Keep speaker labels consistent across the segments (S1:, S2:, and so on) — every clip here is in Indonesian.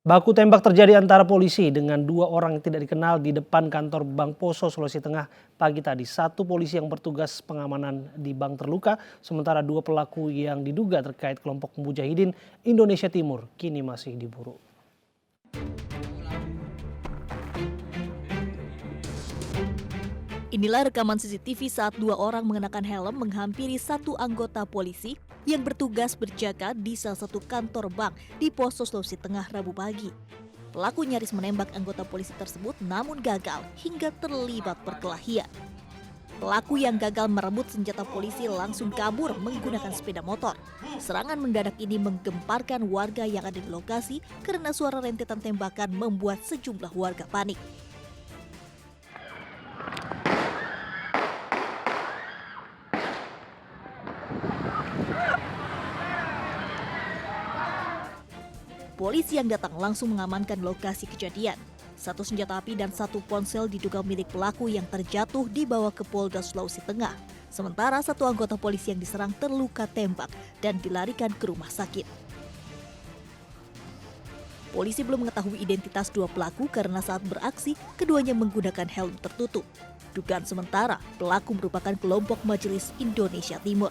S1: Baku tembak terjadi antara polisi dengan dua orang yang tidak dikenal di depan kantor Bank Poso, Sulawesi Tengah pagi tadi. Satu polisi yang bertugas pengamanan di bank terluka, sementara dua pelaku yang diduga terkait kelompok Mujahidin Indonesia Timur kini masih diburu.
S2: Inilah rekaman CCTV saat dua orang mengenakan helm menghampiri satu anggota polisi yang bertugas berjaga di salah satu kantor bank di Poso, Sulawesi Tengah Rabu pagi. Pelaku nyaris menembak anggota polisi tersebut namun gagal hingga terlibat perkelahian. Pelaku yang gagal merebut senjata polisi langsung kabur menggunakan sepeda motor. Serangan mendadak ini menggemparkan warga yang ada di lokasi karena suara rentetan tembakan membuat sejumlah warga panik. Polisi yang datang langsung mengamankan lokasi kejadian. Satu senjata api dan satu ponsel diduga milik pelaku yang terjatuh dibawa ke Polda Sulawesi Tengah. Sementara satu anggota polisi yang diserang terluka tembak dan dilarikan ke rumah sakit. Polisi belum mengetahui identitas dua pelaku karena saat beraksi keduanya menggunakan helm tertutup. Dugaan sementara pelaku merupakan kelompok Majelis Indonesia Timur.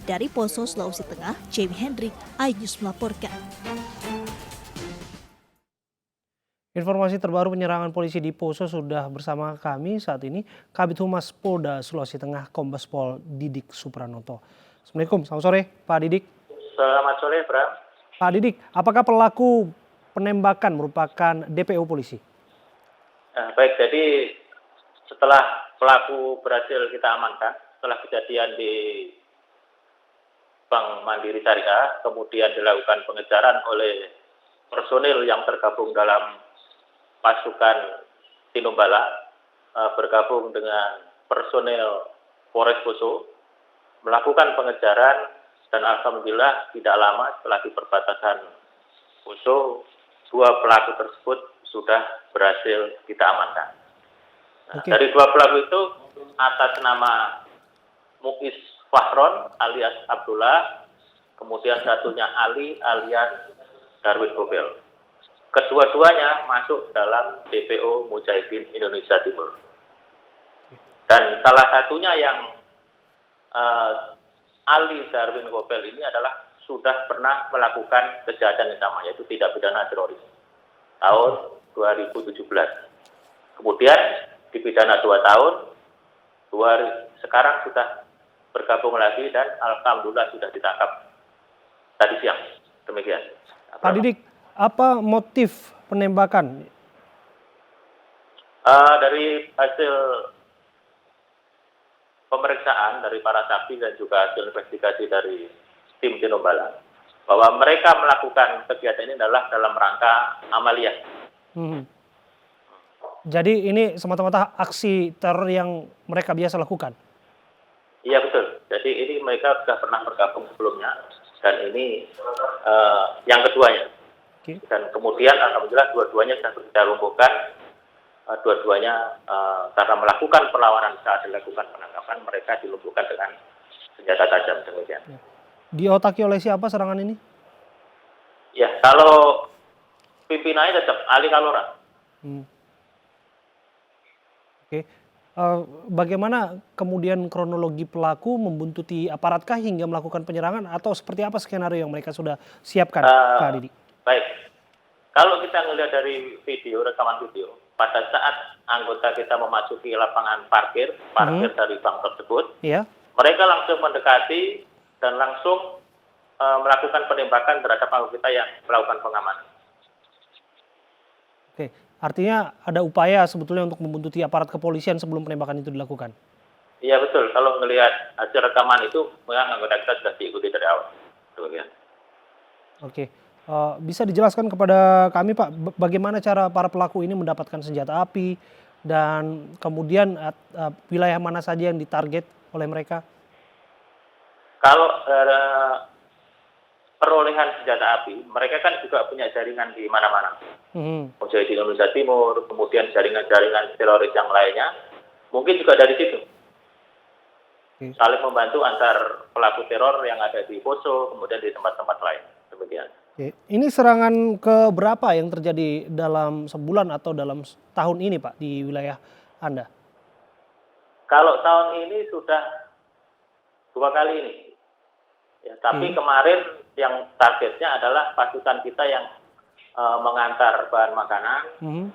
S2: Dari Poso, Sulawesi Tengah, Jamie Hendrik, iNews melaporkan.
S1: Informasi terbaru penyerangan polisi di Poso sudah bersama kami saat ini, Kabid Humas Polda Sulawesi Tengah, Kombes Pol Didik Supranoto. Assalamualaikum, selamat sore Pak Didik.
S3: Selamat sore, Bram.
S1: Pak Didik, apakah pelaku penembakan merupakan DPO polisi?
S3: Baik, jadi setelah pelaku berhasil kita amankan, setelah kejadian di Bank Mandiri Syariah, kemudian dilakukan pengejaran oleh personil yang tergabung dalam pasukan Tinombala, bergabung dengan personil Polres Poso, melakukan pengejaran dan alhamdulillah tidak lama setelah di perbatasan Poso, dua pelaku tersebut sudah berhasil kita amankan. Dari dua pelaku itu atas nama Mukis Fahron alias Abdullah, kemudian satunya Ali alias Darwin Gobel. Kedua-duanya masuk dalam DPO Mujahidin Indonesia Timur. Dan salah satunya yang Ali Darwin Gobel ini adalah sudah pernah melakukan kejahatan yang sama, yaitu tindak pidana teroris tahun 2017. Kemudian dipidana 2 tahun, sekarang sudah bergabung lagi dan alhamdulillah sudah ditangkap tadi siang. Demikian.
S1: Pak Didik, apa motif penembakan?
S3: Dari hasil pemeriksaan dari para saksi dan juga hasil investigasi dari tim Tinombala, bahwa mereka melakukan kegiatan ini adalah dalam rangka amaliyah.
S1: Jadi ini semata-mata aksi teror yang mereka biasa lakukan?
S3: Iya betul. Jadi ini mereka sudah pernah bergabung sebelumnya dan ini yang keduanya. Dan kemudian alhamdulillah dua-duanya sudah kita lumpuhkan. Dua-duanya karena melakukan perlawanan saat dilakukan penangkapan, mereka dilumpuhkan dengan senjata tajam demikian.
S1: Diotaki oleh siapa serangan ini?
S3: Ya, kalau pimpinannya tetap Ali Kalora.
S1: Oke. Bagaimana kemudian kronologi pelaku membuntuti aparatkah hingga melakukan penyerangan atau seperti apa skenario yang mereka sudah siapkan, Pak Didi?
S3: Baik, kalau kita melihat dari rekaman video, pada saat anggota kita memasuki lapangan parkir dari bank tersebut, mereka langsung mendekati dan langsung melakukan penembakan terhadap anggota kita yang melakukan pengamanan.
S1: Oke. Artinya ada upaya sebetulnya untuk membuntuti aparat kepolisian sebelum penembakan itu dilakukan?
S3: Iya betul, kalau melihat hasil rekaman itu memang anggota kita sudah diikuti dari awal.
S1: Oke, bisa dijelaskan kepada kami Pak, bagaimana cara para pelaku ini mendapatkan senjata api dan kemudian wilayah mana saja yang ditarget oleh mereka?
S3: Kalau perolehan senjata api, mereka kan juga punya jaringan di mana-mana. Mujahidin Indonesia Timur, kemudian jaringan-jaringan teroris yang lainnya, mungkin juga dari situ. Saling membantu antar pelaku teror yang ada di Poso, kemudian di tempat-tempat lain. Demikian.
S1: Oke. Ini serangan ke berapa yang terjadi dalam sebulan atau dalam tahun ini Pak di wilayah Anda?
S3: Kalau tahun ini sudah 2 kali ini. Ya, tapi kemarin yang targetnya adalah pasukan kita yang mengantar bahan makanan,
S1: Mhm.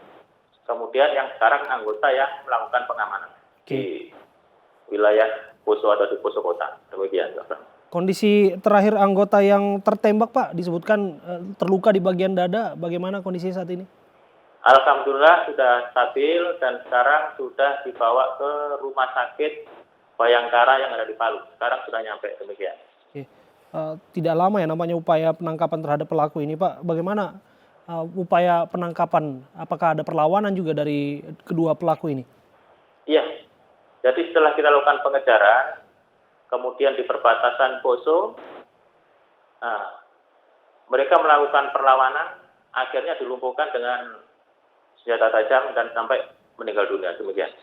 S3: kemudian yang sekarang anggota yang melakukan pengamanan
S1: Oke.
S3: di wilayah Poso atau di Poso Kota. Demikian, Pak Bram.
S1: Kondisi terakhir anggota yang tertembak Pak disebutkan terluka di bagian dada. Bagaimana kondisinya saat ini?
S3: Alhamdulillah sudah stabil dan sekarang sudah dibawa ke rumah sakit Bayangkara yang ada di Palu. Sekarang sudah nyampe, demikian.
S1: Oke. Tidak lama ya namanya upaya penangkapan terhadap pelaku ini Pak. Bagaimana upaya penangkapan? Apakah ada perlawanan juga dari kedua pelaku ini?
S3: Iya, jadi setelah kita lakukan pengejaran, kemudian di perbatasan Poso, mereka melakukan perlawanan, akhirnya dilumpuhkan dengan senjata tajam dan sampai meninggal dunia, demikian.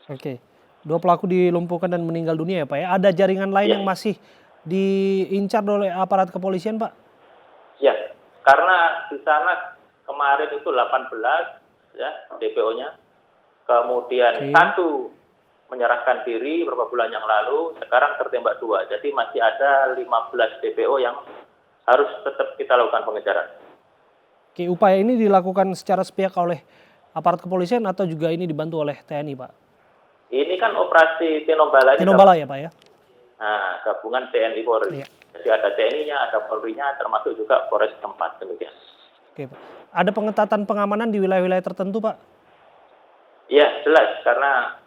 S1: Oke. Dua pelaku dilumpuhkan dan meninggal dunia ya Pak ya. Ada jaringan lain
S3: Iya.
S1: yang masih diincar oleh aparat kepolisian Pak?
S3: Ya, karena di sana kemarin itu 18 ya DPO-nya, kemudian
S1: Oke.
S3: 1 menyerahkan diri beberapa bulan yang lalu, sekarang tertembak 2. Jadi masih ada 15 DPO yang harus tetap kita lakukan pengejaran.
S1: Oke, upaya ini dilakukan secara sepihak oleh aparat kepolisian atau juga ini dibantu oleh TNI Pak?
S3: Ini kan operasi Tinombala ini
S1: Tinombala ya Pak ya?
S3: gabungan TNI Polri.
S1: Iya.
S3: Jadi ada TNI-nya, ada Polri-nya, termasuk juga Polres tempat, demikian.
S1: Oke Pak. Ada pengetatan pengamanan di wilayah-wilayah tertentu Pak?
S3: Iya, jelas karena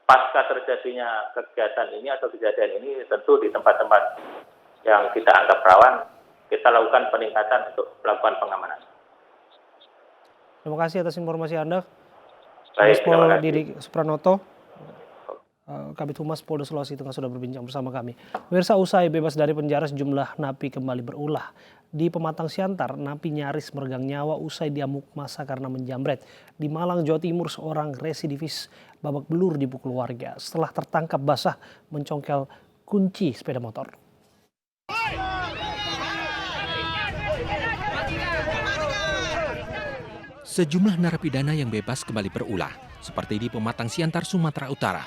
S3: pasca terjadinya kegiatan ini atau kejadian ini tentu di tempat-tempat yang kita anggap rawan, kita lakukan peningkatan untuk melakukan pengamanan.
S1: Terima kasih atas informasi Anda.
S3: Baik,
S1: Kombes
S3: terima
S1: Pol
S3: kasih.
S1: Didi Supranoto, Kabid Humas Polda Sulawesi Tengah sudah berbincang bersama kami. Pemirsa, usai bebas dari penjara sejumlah napi kembali berulah. Di Pematang Siantar, napi nyaris meregang nyawa usai diamuk massa karena menjamret. Di Malang, Jawa Timur, seorang residivis babak belur dipukul warga setelah tertangkap basah mencongkel kunci sepeda motor.
S4: Sejumlah narapidana yang bebas kembali berulah, seperti di Pematang Siantar, Sumatera Utara.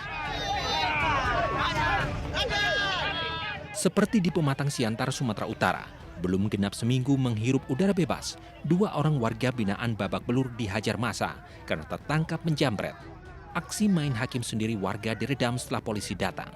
S4: Seperti di Pematang Siantar, Sumatera Utara, belum genap seminggu menghirup udara bebas, 2 orang warga binaan babak belur dihajar massa karena tertangkap menjamret. Aksi main hakim sendiri warga diredam setelah polisi datang.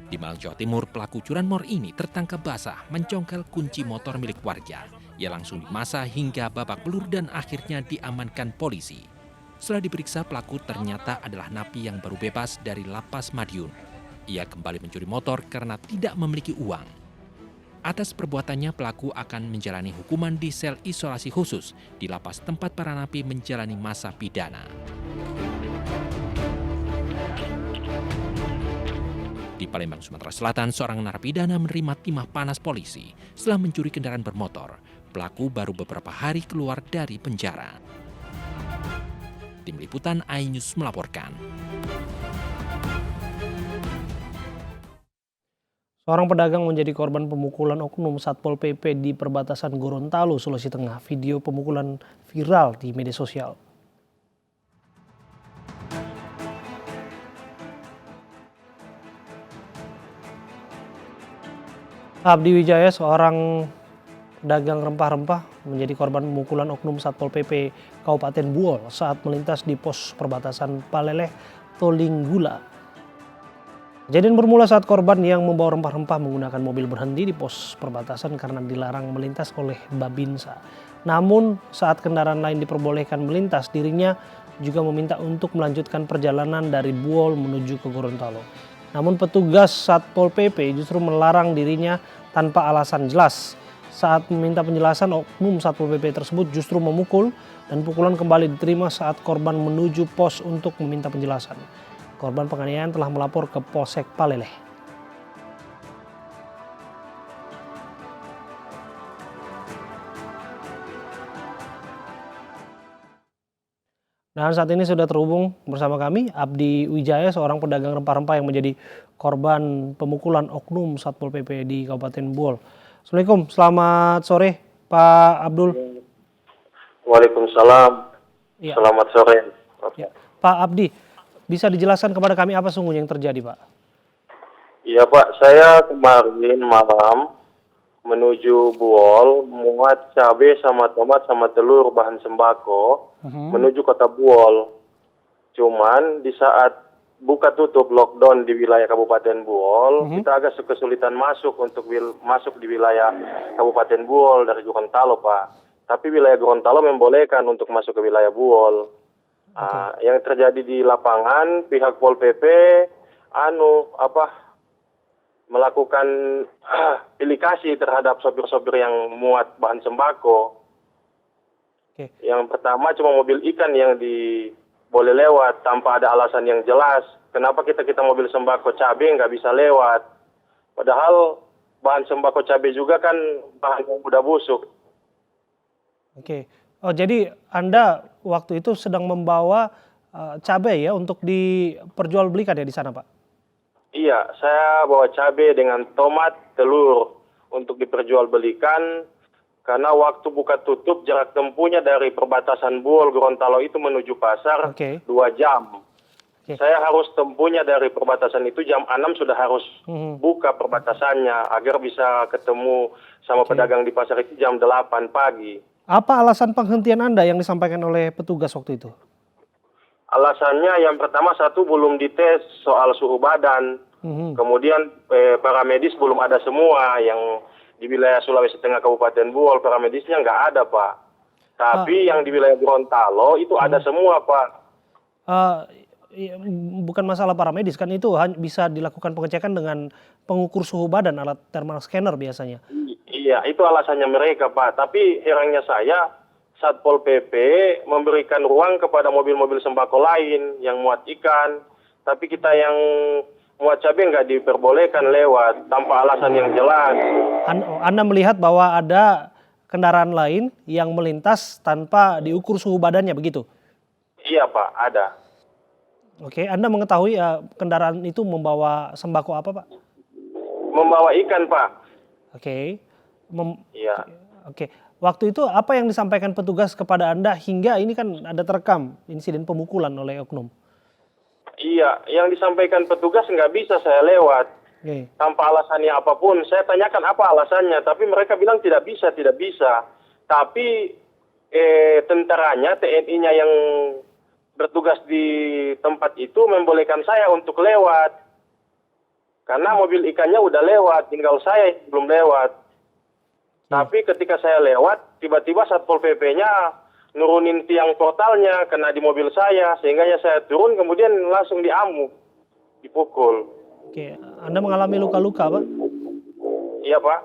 S4: Di Malang, Jawa Timur, pelaku curanmor ini tertangkap basah mencongkel kunci motor milik warga. Ia langsung dimasa hingga babak belur dan akhirnya diamankan polisi. Setelah diperiksa, pelaku ternyata adalah napi yang baru bebas dari Lapas Madiun. Ia kembali mencuri motor karena tidak memiliki uang. Atas perbuatannya, pelaku akan menjalani hukuman di sel isolasi khusus di lapas tempat para napi menjalani masa pidana. Di Palembang, Sumatera Selatan, seorang narapidana menerima timah panas polisi setelah mencuri kendaraan bermotor. Pelaku baru beberapa hari keluar dari penjara. Tim Liputan iNews melaporkan.
S1: Seorang pedagang menjadi korban pemukulan oknum Satpol PP di perbatasan Gorontalo, Sulawesi Tengah. Video pemukulan viral di media sosial. Abdi Wijaya, seorang pedagang rempah-rempah, menjadi korban pemukulan oknum Satpol PP Kabupaten Buol saat melintas di pos perbatasan Paleleh, Tolinggula. Kejadian bermula saat korban yang membawa rempah-rempah menggunakan mobil berhenti di pos perbatasan karena dilarang melintas oleh Babinsa. Namun saat kendaraan lain diperbolehkan melintas, dirinya juga meminta untuk melanjutkan perjalanan dari Buol menuju ke Gorontalo. Namun petugas Satpol PP justru melarang dirinya tanpa alasan jelas. Saat meminta penjelasan, oknum Satpol PP tersebut justru memukul dan pukulan kembali diterima saat korban menuju pos untuk meminta penjelasan. Korban penganiayaan telah melapor ke Polsek Paleleh. Dan saat ini sudah terhubung bersama kami Abdi Wijaya, seorang pedagang rempah-rempah yang menjadi korban pemukulan oknum Satpol PP di Kabupaten Buol. Assalamualaikum, selamat sore Pak Abdul.
S5: Waalaikumsalam.
S1: Ya,
S5: Selamat sore.
S1: ya. Pak Abdi, bisa dijelaskan kepada kami apa sungguhnya yang terjadi, Pak?
S5: Iya Pak, saya kemarin malam menuju Buol, muat cabai sama tomat sama telur bahan sembako menuju kota Buol. Cuman di saat buka tutup lockdown di wilayah Kabupaten Buol, kita agak kesulitan masuk untuk masuk di wilayah Kabupaten Buol dari Gorontalo, Pak. Tapi wilayah Gorontalo membolehkan untuk masuk ke wilayah Buol. Yang terjadi di lapangan, pihak Pol PP melakukan pilikasi terhadap sopir-sopir yang muat bahan sembako.
S1: Oke.
S5: Yang pertama cuma mobil ikan yang boleh lewat tanpa ada alasan yang jelas. Kenapa kita mobil sembako cabai nggak bisa lewat? Padahal bahan sembako cabai juga kan bahan yang mudah busuk.
S1: Oke. Oh, jadi Anda waktu itu sedang membawa cabai ya untuk diperjualbelikan ya di sana, Pak?
S5: Iya, saya bawa cabai dengan tomat, telur untuk diperjualbelikan karena waktu buka tutup jarak tempuhnya dari perbatasan Buol Gorontalo itu menuju pasar 2 jam.
S1: Oke.
S5: Saya harus tempuhnya dari perbatasan itu jam 6 sudah harus buka perbatasannya agar bisa ketemu sama pedagang di pasar itu jam 8 pagi.
S1: Apa alasan penghentian Anda yang disampaikan oleh petugas waktu itu?
S5: Alasannya yang pertama belum dites soal suhu badan. Kemudian para medis belum ada semua yang di wilayah Sulawesi Tengah Kabupaten Buol, para medisnya nggak ada, Pak. Tapi yang di wilayah Gorontalo itu ada semua, Pak.
S1: Bukan masalah para medis kan, itu bisa dilakukan pengecekan dengan pengukur suhu badan, alat thermal scanner biasanya.
S5: Iya, itu alasannya mereka, Pak. Tapi herannya saya, Satpol PP memberikan ruang kepada mobil-mobil sembako lain yang muat ikan. Tapi kita yang muat cabai nggak diperbolehkan lewat tanpa alasan yang jelas.
S1: Anda melihat bahwa ada kendaraan lain yang melintas tanpa diukur suhu badannya, begitu?
S5: Iya, Pak, ada.
S1: Oke, Anda mengetahui kendaraan itu membawa sembako apa, Pak?
S5: Membawa ikan, Pak.
S1: Oke.
S5: Iya.
S1: Oke. Waktu itu apa yang disampaikan petugas kepada Anda hingga ini kan ada terekam insiden pemukulan oleh oknum?
S5: Iya, yang disampaikan petugas nggak bisa saya lewat. Tanpa alasannya apapun. Saya tanyakan apa alasannya, tapi mereka bilang tidak bisa. Tapi tentaranya, TNI-nya yang bertugas di tempat itu membolehkan saya untuk lewat. Karena mobil ikannya udah lewat, tinggal saya belum lewat. Tapi ketika saya lewat, tiba-tiba Satpol PP-nya nurunin tiang portalnya, kena di mobil saya, sehingga saya turun, kemudian langsung diamuk, dipukul.
S1: Oke, Anda mengalami luka-luka, Pak?
S5: Iya, Pak.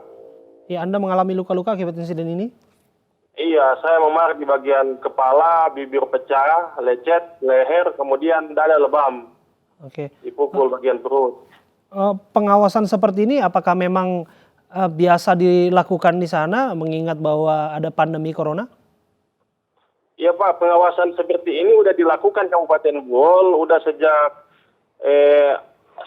S1: Ya, Anda mengalami luka-luka akibat insiden ini?
S5: Iya, saya memar di bagian kepala, bibir pecah, lecet, leher, kemudian dada lebam.
S1: Oke.
S5: Dipukul bagian perut.
S1: Pengawasan seperti ini apakah memang biasa dilakukan di sana mengingat bahwa ada pandemi corona?
S5: Iya, Pak, pengawasan seperti ini udah dilakukan Kabupaten Buol udah sejak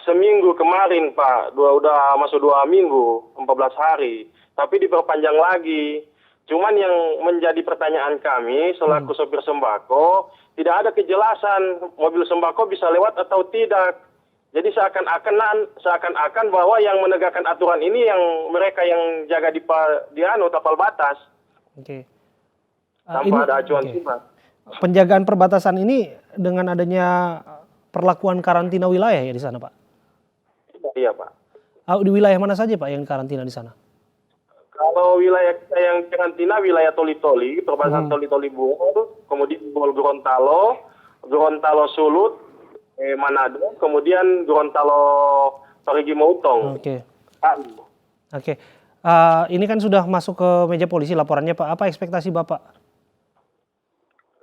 S5: seminggu kemarin, Pak. Udah masuk 2 minggu, 14 hari. Tapi diperpanjang lagi. Cuman yang menjadi pertanyaan kami selaku sopir sembako, tidak ada kejelasan mobil sembako bisa lewat atau tidak. Jadi seakan-akan bahwa yang menegakkan aturan ini yang mereka yang jaga di tapal batas.
S1: Oke.
S5: Tanpa ada acuan tiba.
S1: Penjagaan perbatasan ini dengan adanya perlakuan karantina wilayah ya di sana, Pak?
S5: Iya, Pak.
S1: Di wilayah mana saja, Pak, yang karantina di sana?
S5: Kalau wilayah kita yang karantina wilayah Toli-Toli, perbatasan Toli-Toli Buol, kemudian Buol Gorontalo, Gorontalo Sulut, Manado, kemudian Gorontalo Parigi Motong.
S1: Oke. Ini kan sudah masuk ke meja polisi laporannya, Pak. Apa ekspektasi Bapak?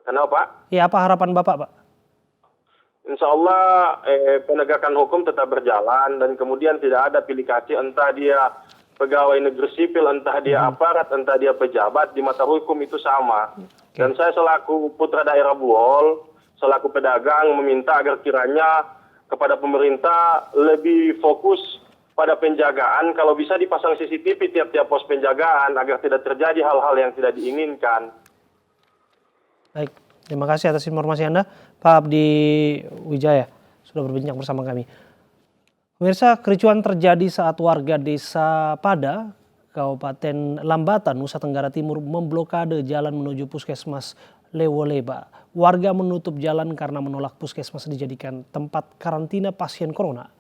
S5: Kenapa, Pak?
S1: Ya, apa harapan Bapak, Pak?
S5: Insya Allah penegakan hukum tetap berjalan dan kemudian tidak ada pilikasi, entah dia pegawai negeri sipil, entah dia aparat, entah dia pejabat, di mata hukum itu sama. Dan saya selaku putra daerah Buol, selaku pedagang meminta agar kiranya kepada pemerintah lebih fokus pada penjagaan, kalau bisa dipasang CCTV tiap-tiap pos penjagaan agar tidak terjadi hal-hal yang tidak diinginkan.
S1: Baik, terima kasih atas informasi Anda, Pak Abdi Wijaya, sudah berbincang bersama kami. Pemirsa, kericuan terjadi saat warga Desa Pada, Kabupaten Lambata, Nusa Tenggara Timur memblokade jalan menuju Puskesmas Lewoleba. Warga menutup jalan karena menolak puskesmas dijadikan tempat karantina pasien corona.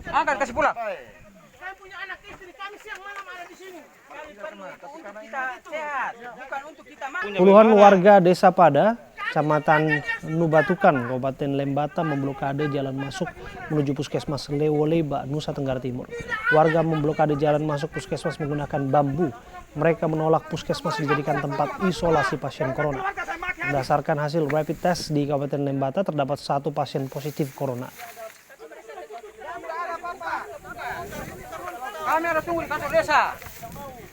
S6: Angkat kasih pulang.
S7: Saya punya anak istri, kami siang malam ada di sini.
S6: Untuk kita sehat, bukan untuk kita makan.
S1: Puluhan warga Desa Pada, Kecamatan Nubatukan, Kabupaten Lembata memblokade jalan masuk menuju Puskesmas Lewoleba, Nusa Tenggara Timur. Warga memblokade jalan masuk puskesmas menggunakan bambu. Mereka menolak puskesmas dijadikan tempat isolasi pasien corona. Berdasarkan hasil rapid test di Kabupaten Lembata terdapat 1 pasien positif corona.
S6: Kami harus tunggu di kantor desa.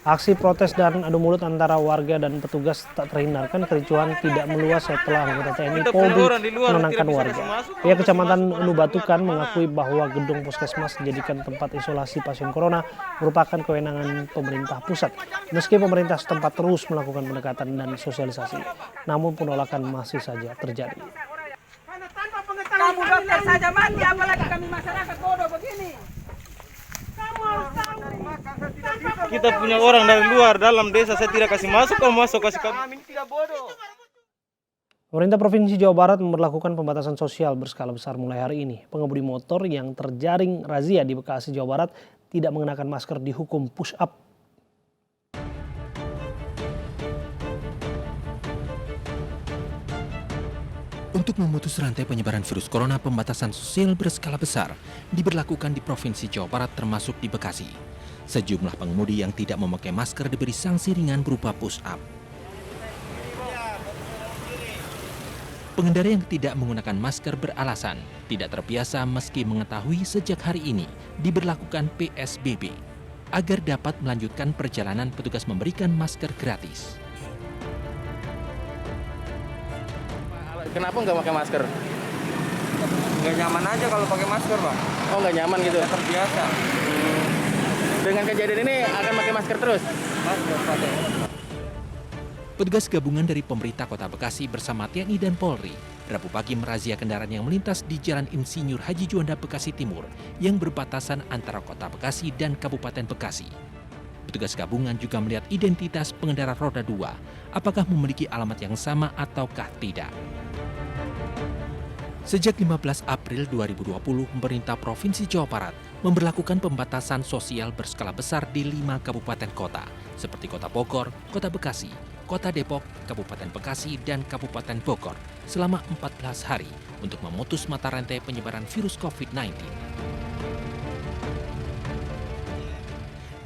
S1: Aksi protes dan adu mulut antara warga dan petugas tak terhindarkan. Kericuan tidak meluas setelah anggota TNI Polri menenangkan warga. Pihak Kecamatan Nubatukan mengakui bahwa gedung puskesmas dijadikan tempat isolasi pasien corona merupakan kewenangan pemerintah pusat. Meski pemerintah setempat terus melakukan pendekatan dan sosialisasi, namun penolakan masih saja terjadi.
S6: Kamu dokter saja mati, apalagi kami masyarakat bodoh begini.
S7: Kita punya orang dari luar, dalam desa saya tidak kasih masuk, kalau masuk kasih kami.
S6: Tidak bodoh.
S1: Pemerintah Provinsi Jawa Barat memberlakukan pembatasan sosial berskala besar mulai hari ini. Pengemudi motor yang terjaring razia di Bekasi, Jawa Barat tidak mengenakan masker dihukum push up.
S4: Untuk memutus rantai penyebaran virus corona, pembatasan sosial berskala besar diberlakukan di Provinsi Jawa Barat termasuk di Bekasi. Sejumlah pengemudi yang tidak memakai masker diberi sanksi ringan berupa push up. Pengendara yang tidak menggunakan masker beralasan tidak terbiasa meski mengetahui sejak hari ini diberlakukan PSBB. Agar dapat melanjutkan perjalanan, petugas memberikan masker gratis.
S8: Kenapa nggak pakai masker?
S6: Nggak nyaman aja kalau pakai masker, Pak.
S8: Oh, nggak nyaman gitu?
S6: Nggak terbiasa.
S8: Dengan kejadian ini akan pakai masker terus?
S6: Masker pakai.
S4: Petugas gabungan dari pemerintah Kota Bekasi bersama TNI dan Polri Rabu pagi merazia kendaraan yang melintas di Jalan Insinyur Haji Juanda Bekasi Timur yang berbatasan antara Kota Bekasi dan Kabupaten Bekasi. Petugas gabungan juga melihat identitas pengendara roda 2, apakah memiliki alamat yang sama ataukah tidak. Sejak 15 April 2020, pemerintah Provinsi Jawa Barat memberlakukan pembatasan sosial berskala besar di 5 kabupaten kota, seperti Kota Bogor, Kota Bekasi, Kota Depok, Kabupaten Bekasi, dan Kabupaten Bogor selama 14 hari untuk memutus mata rantai penyebaran virus COVID-19.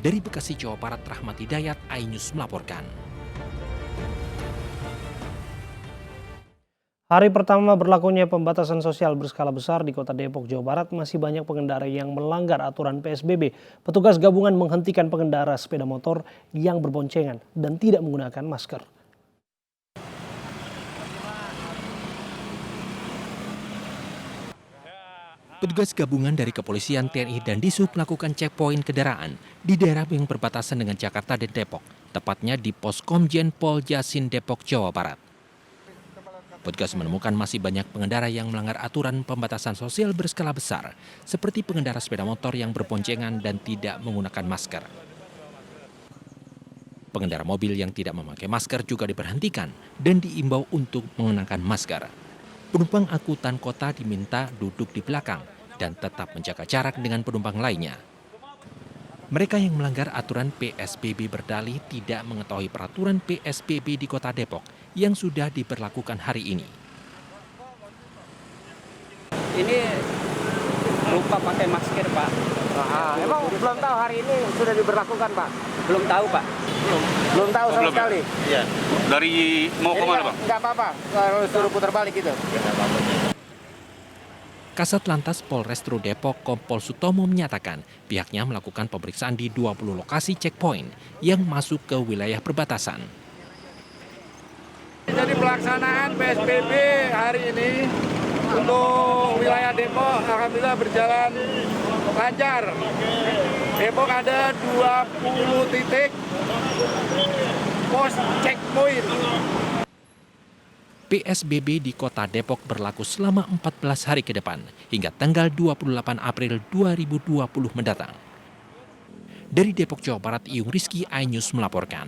S4: Dari Bekasi, Jawa Barat, Rahmat Hidayat, iNews melaporkan.
S1: Hari pertama berlakunya pembatasan sosial berskala besar di Kota Depok, Jawa Barat, masih banyak pengendara yang melanggar aturan PSBB. Petugas gabungan menghentikan pengendara sepeda motor yang berboncengan dan tidak menggunakan masker.
S4: Petugas gabungan dari Kepolisian, TNI, dan Dishub melakukan checkpoint kendaraan di daerah yang berbatasan dengan Jakarta dan Depok, tepatnya di Pos Komjen Pol Jasin Depok, Jawa Barat. Petugas menemukan masih banyak pengendara yang melanggar aturan pembatasan sosial berskala besar, seperti pengendara sepeda motor yang berboncengan dan tidak menggunakan masker. Pengendara mobil yang tidak memakai masker juga diberhentikan dan diimbau untuk mengenakan masker. Penumpang angkutan kota diminta duduk di belakang dan tetap menjaga jarak dengan penumpang lainnya. Mereka yang melanggar aturan PSBB berdalih tidak mengetahui peraturan PSBB di Kota Depok yang sudah diberlakukan hari ini.
S6: Ini lupa pakai masker, Pak.
S8: Emang belum tahu hari ini sudah diberlakukan, Pak?
S6: Belum tahu, Pak.
S8: Belum tahu sama sekali?
S7: Iya. Dari mau kemana, Bang?
S8: Nggak apa-apa, kalau suruh putar balik gitu.
S4: Kasat Lantas Polrestro Depok Kompol Sutomo menyatakan pihaknya melakukan pemeriksaan di 20 lokasi checkpoint yang masuk ke wilayah perbatasan.
S8: Jadi
S9: pelaksanaan PSBB hari ini untuk wilayah Depok alhamdulillah berjalan lancar. Depok ada 20 titik pos checkpoint.
S4: PSBB di Kota Depok berlaku selama 14 hari ke depan hingga tanggal 28 April 2020 mendatang. Dari Depok, Jawa Barat, Iyung Rizky, iNews melaporkan.